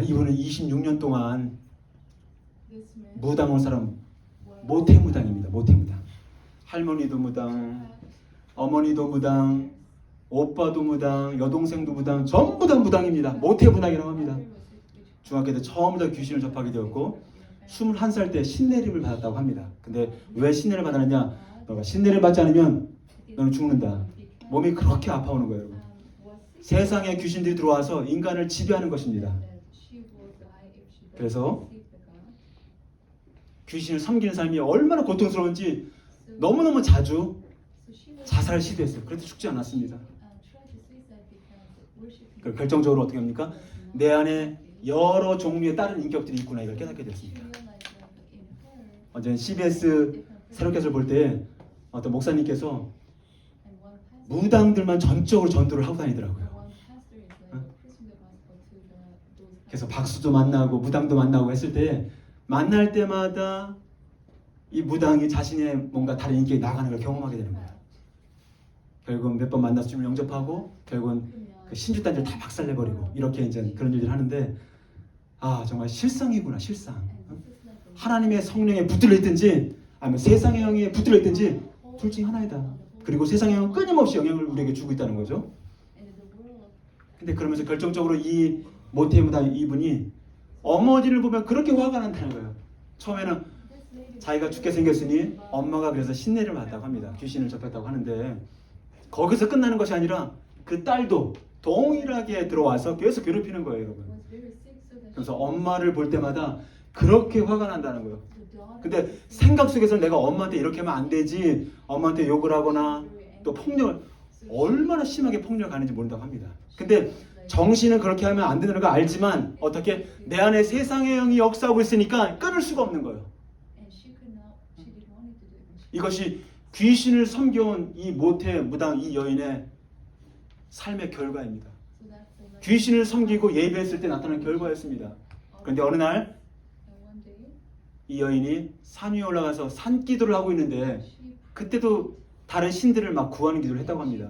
이분은 26년 동안 무당을 사람 모태무당입니다. 모태무당. 할머니도 무당, 어머니도 무당, 오빠도 무당, 여동생도 무당, 전부 다 무당입니다. 모태무당이라고 합니다. 중학교 때 처음부터 귀신을 접하게 되었고 21살 때 신내림을 받았다고 합니다. 근데 왜 신내를 받았느냐? 너가 신내를 받지 않으면 너는 죽는다. 몸이 그렇게 아파오는 거예요, 여러분. 세상에 귀신들이 들어와서 인간을 지배하는 것입니다. 그래서 귀신을 섬기는 삶이 얼마나 고통스러운지 너무너무 자주 자살을 시도했어요. 그래도 죽지 않았습니다. 결정적으로 어떻게 합니까? 내 안에 여러 종류의 다른 인격들이 있구나 이걸 깨닫게 됐습니다. 언제 CBS 새롭게를 볼 때 어떤 목사님께서 무당들만 전적으로 전도를 하고 다니더라고요. 그래서 박수도 만나고 무당도 만나고 했을 때 만날 때마다 이 무당이 자신의 뭔가 다른 인격이 나가는 걸 경험하게 되는 거예요. 결국은 몇 번 만나서 주님을 영접하고 결국은 그 신주단지를 다 박살내버리고 이렇게 이제 그런 일들을 하는데 정말 실상이구나 실상. 하나님의 성령에 붙들려 있든지 아니면 세상의 영에 붙들려 있든지 둘 중에 하나이다. 그리고 세상의 영은 끊임없이 영향을 우리에게 주고 있다는 거죠. 근데 그러면서 결정적으로 이 모태무당 이분이 어머니를 보면 그렇게 화가 난다는 거예요. 처음에는 자기가 죽게 생겼으니 엄마가 그래서 신내를 받았다고 합니다. 귀신을 접했다고 하는데 거기서 끝나는 것이 아니라 그 딸도 동일하게 들어와서 계속 괴롭히는 거예요, 여러분. 그래서 엄마를 볼 때마다 그렇게 화가 난다는 거예요. 근데 생각 속에서 내가 엄마한테 이렇게 하면 안 되지, 엄마한테 욕을 하거나 또 폭력을 얼마나 심하게 폭력하는지 모른다고 합니다. 근데 정신은 그렇게 하면 안 되는 걸 알지만 어떻게 내 안에 세상의 영이 역사하고 있으니까 끊을 수가 없는 거예요. 이것이 귀신을 섬겨온 이 모태 무당 이 여인의 삶의 결과입니다. 귀신을 섬기고 예배했을 때 나타난 결과였습니다. 그런데 어느 날 이 여인이 산 위에 올라가서 산기도를 하고 있는데 그때도 다른 신들을 막 구하는 기도를 했다고 합니다.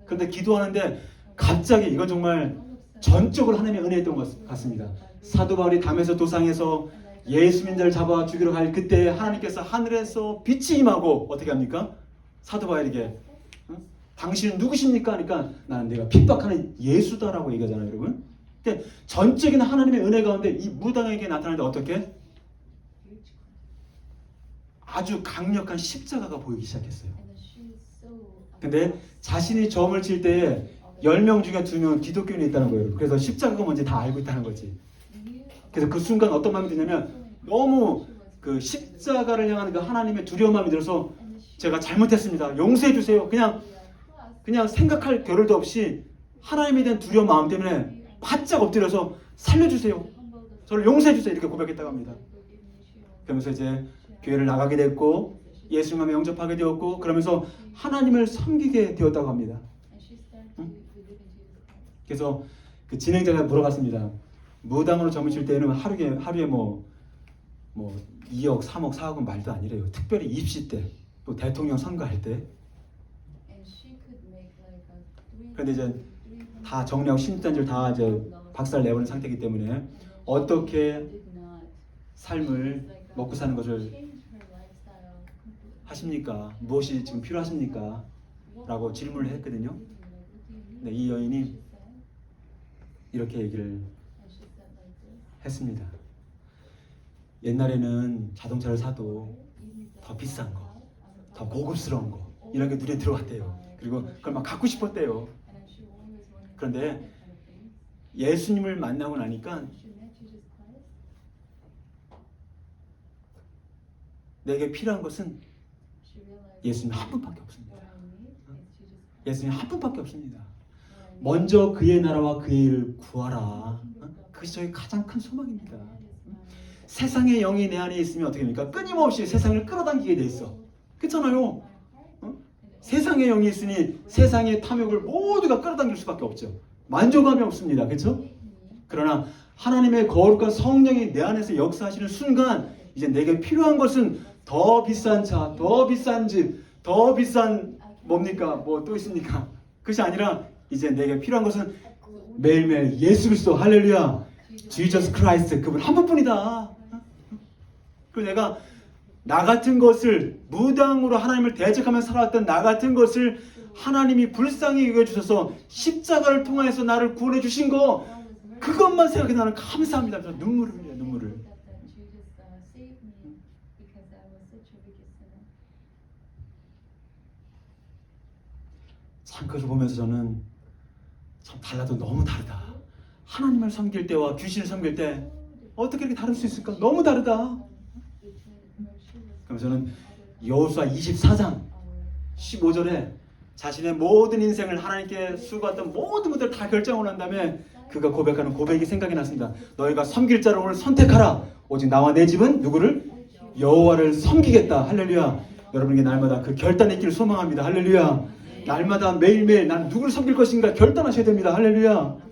그런데 기도하는데 갑자기 이건 정말 전적으로 하나님의 은혜였던 것 같습니다. 사도 바울이 담에서 도상에서 예수민자를 잡아 죽이러 갈 그때 하나님께서 하늘에서 빛이 임하고 어떻게 합니까? 사도 바울에게 당신은 누구십니까? 하니까 나는 내가 핍박하는 예수다라고 얘기하잖아요, 여러분. 근데 전적인 하나님의 은혜 가운데 이 무당에게 나타나는데 어떻게? 아주 강력한 십자가가 보이기 시작했어요. 근데 자신이 점을 칠 때에 10명 중에 2명은 기독교인이 있다는 거예요. 그래서 십자가가 뭔지 다 알고 있다는 거지. 그래서 그 순간 어떤 마음이 드냐면 너무 그 십자가를 향하는 그 하나님의 두려운 마음이 들어서 제가 잘못했습니다. 용서해 주세요. 그냥 생각할 겨를도 없이 하나님에 대한 두려운 마음 때문에 바짝 엎드려서 살려주세요. 저를 용서해 주세요. 이렇게 고백했다고 합니다. 그러면서 이제 교회를 나가게 됐고 예수님을 영접하게 되었고 그러면서 하나님을 섬기게 되었다고 합니다. 그래서 그 진행자가 물어봤습니다. 무당으로 점을 칠 때는 하루에 뭐 2억, 3억, 4억은 말도 아니래요. 특별히 입시 때, 또 대통령 선거할 때. 그런데 이제 다 정리하고 신단지를 다 이제 박살 내버린 상태이기 때문에 어떻게 삶을 먹고 사는 것을 하십니까? 무엇이 지금 필요하십니까? 라고 질문을 했거든요. 근데 이 여인이 이렇게 얘기를 했습니다. 옛날에는 자동차를 사도 더 비싼 거, 더 고급스러운 거 이런 게 눈에 들어왔대요. 그리고 그걸 막 갖고 싶었대요. 그런데 예수님을 만나고 나니까 내게 필요한 것은 예수님 한 분밖에 없습니다. 예수님 한 분밖에 없습니다. 먼저 그의 나라와 그의 일을 구하라. 그것이 저희 가장 큰 소망입니다. 세상의 영이 내 안에 있으면 어떻게 됩니까? 끊임없이 세상을 끌어당기게 돼 있어. 그렇잖아요. 세상의 영이 있으니 세상의 탐욕을 모두가 끌어당길 수밖에 없죠. 만족감이 없습니다. 그렇죠? 그러나 하나님의 거룩한 성령이 내 안에서 역사하시는 순간 이제 내게 필요한 것은 더 비싼 차, 더 비싼 집, 더 비싼 뭡니까? 뭐 또 있습니까? 그것이 아니라 이제 내게 필요한 것은 매일매일 예수 그리스도 할렐루야 Jesus Christ, 그분 한 분뿐이다. 그 내가 나 같은 것을 무당으로 하나님을 대적하며 살아왔던 나 같은 것을 하나님이 불쌍히 여겨 주셔서 십자가를 통해서 나를 구원해 주신 거, 그것만 생각해 나는 감사합니다. 눈물을 흘려요, 눈물을. 참 그것을 보면서 저는 참 달라도 너무 다르다. 하나님을 섬길 때와 귀신을 섬길 때 어떻게 이렇게 다를 수 있을까? 너무 다르다. 그럼 저는 여호수아 24장 15절에 자신의 모든 인생을 하나님께 수고했던 모든 것들을 다 결정을 한 다음에 그가 고백하는 고백이 생각이 났습니다. 너희가 섬길 자를 오늘 선택하라. 오직 나와 내 집은 누구를? 여호와를 섬기겠다. 할렐루야. 여러분에게 날마다 그 결단의 길을 소망합니다. 할렐루야. 날마다 매일매일 난 누구를 섬길 것인가 결단하셔야 됩니다. 할렐루야.